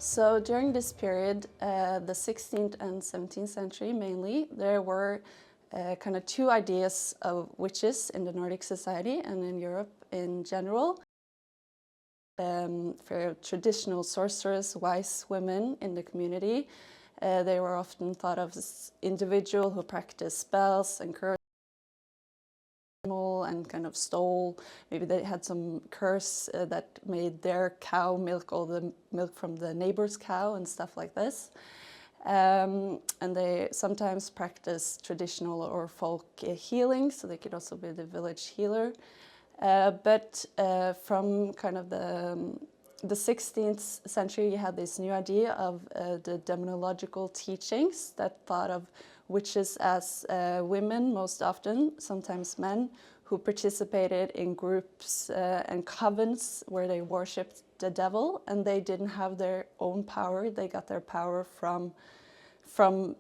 So during this period, the 16th and 17th century mainly, there were kind of two ideas of witches in the Nordic society and in Europe in general. For traditional sorcerers, wise women in the community, they were often thought of as individuals who practiced spells and curses and kind of stole. Maybe they had some curse that made their cow milk all the milk from the neighbor's cow and stuff like this. And they sometimes practiced traditional or folk healing, so they could also be the village healer. But from kind of the 16th century, you had this new idea of the demonological teachings that thought of witches as women most often, sometimes men, who participated in groups and covens where they worshipped the devil, and they didn't have their own power. They got their power from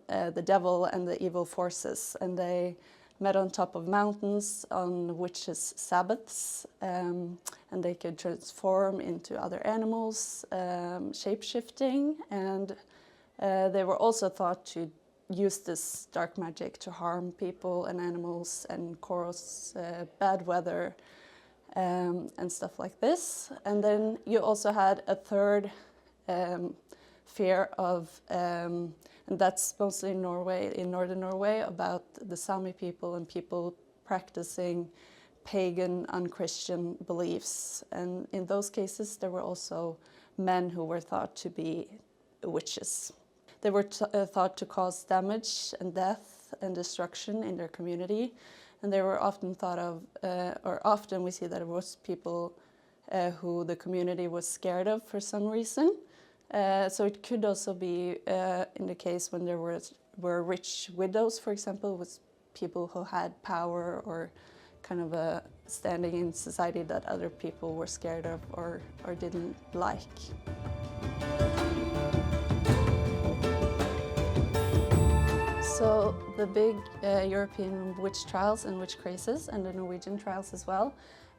the devil and the evil forces, and they met on top of mountains on witches' Sabbaths, and they could transform into other animals, shape-shifting, and they were also thought to use this dark magic to harm people and animals and cause bad weather and stuff like this. And then you also had a third fear of, and that's mostly in Norway, in northern Norway, about the Sami people and people practicing pagan, unchristian beliefs. And in those cases, there were also men who were thought to be witches. They were thought to cause damage and death and destruction in their community. And they were often thought of, or often we see that it was people who the community was scared of for some reason. So it could also be in the case when there were rich widows, for example, with people who had power or kind of a standing in society that other people were scared of or didn't like. So the big European witch trials and witch crazes, and the Norwegian trials as well,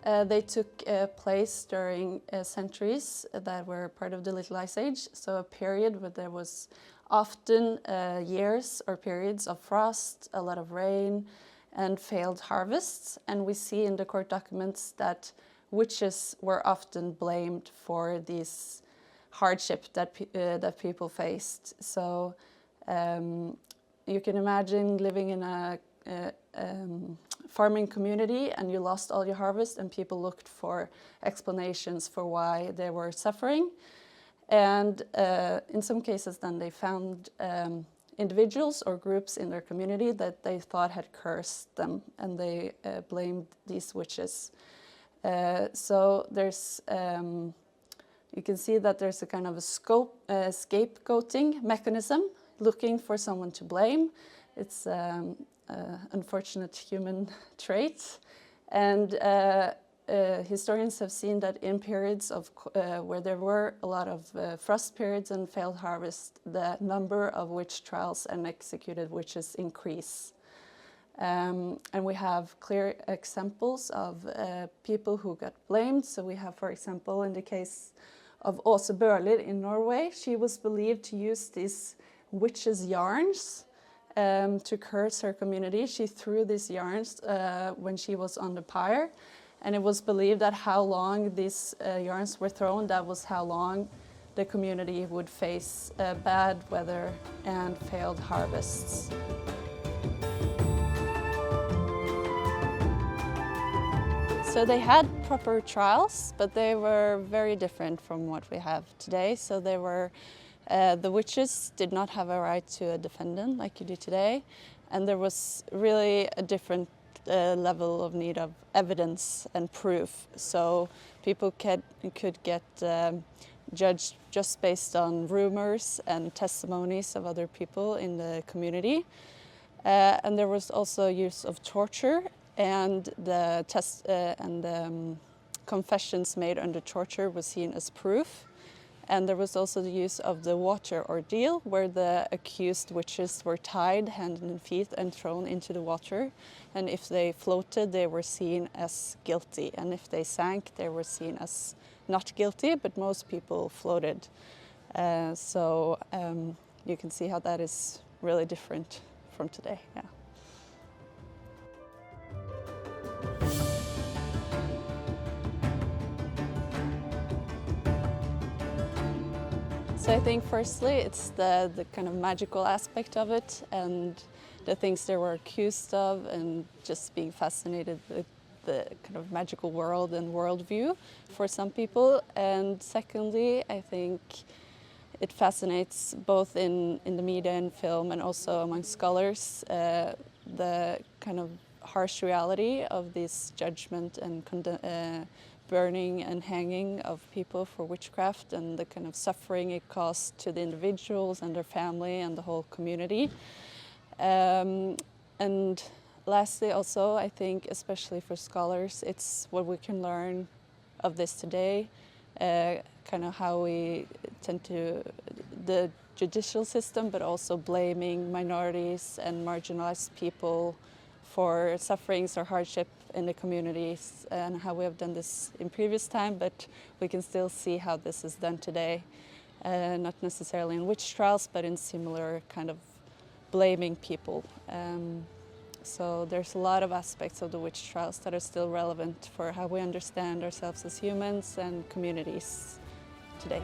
they took place during centuries that were part of the Little Ice Age, so a period where there was often years or periods of frost, a lot of rain, and failed harvests. And we see in the court documents that witches were often blamed for these hardship that people faced. So you can imagine living in a farming community and you lost all your harvest, and people looked for explanations for why they were suffering. And in some cases then they found individuals or groups in their community that they thought had cursed them, and they blamed these witches. So there's, you can see that there's a kind of a scapegoating mechanism, looking for someone to blame. It's unfortunate human trait, and historians have seen that in periods of where there were a lot of frost periods and failed harvest, the number of witch trials and executed witches increase. And we have clear examples of people who got blamed. So we have, for example, in the case of Åse Bøhler in Norway, she was believed to use these witches' yarns to curse her community. She threw these yarns when she was on the pyre, and it was believed that how long these yarns were thrown, that was how long the community would face bad weather and failed harvests. So they had proper trials, but they were very different from what we have today. So they were the witches did not have a right to a defendant like you do today, and there was really a different level of need of evidence and proof. So people could get judged just based on rumors and testimonies of other people in the community. And there was also use of torture, and the confessions made under torture was seen as proof. And there was also the use of the water ordeal, where the accused witches were tied hand and feet and thrown into the water. And if they floated, they were seen as guilty. And if they sank, they were seen as not guilty, but most people floated. So you can see how that is really different from today. Yeah. So I think firstly it's the kind of magical aspect of it and the things they were accused of, and just being fascinated with the kind of magical world and worldview for some people. And secondly, I think it fascinates both in the media and film and also among scholars the kind of harsh reality of this judgment and burning and hanging of people for witchcraft, and the kind of suffering it caused to the individuals and their family and the whole community. And lastly also, I think especially for scholars, it's what we can learn of this today, kind of how we tend to, the judicial system, but also blaming minorities and marginalized people for sufferings or hardship in the communities, and how we have done this in previous time, but we can still see how this is done today, not necessarily in witch trials, but in similar kind of blaming people. So there's a lot of aspects of the witch trials that are still relevant for how we understand ourselves as humans and communities today.